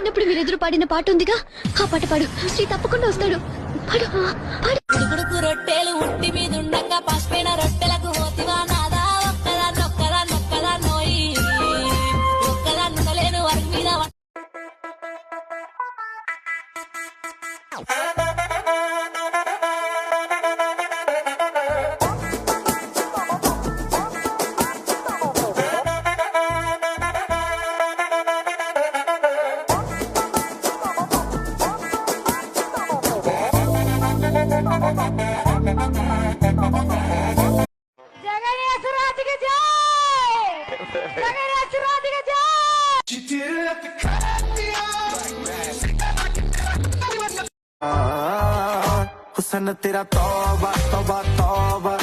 చిన్నప్పుడు మీరెదురు పాడిన పాట ఉందిగా, ఆ పాట పాడు. శ్రీ తప్పకుండా వస్తాడు. పాడు పాడు. ఉడుకుడుకు రొట్టెలు ఉట్టి మీద ఉండగా పసిపోయిన రొట్టెలకు పోతివా నాదా. ఒక్కదా నోయి ఒక్కదా ఉండలేను వారి మీద हुस्न तेरा तौबा तौबा तौबा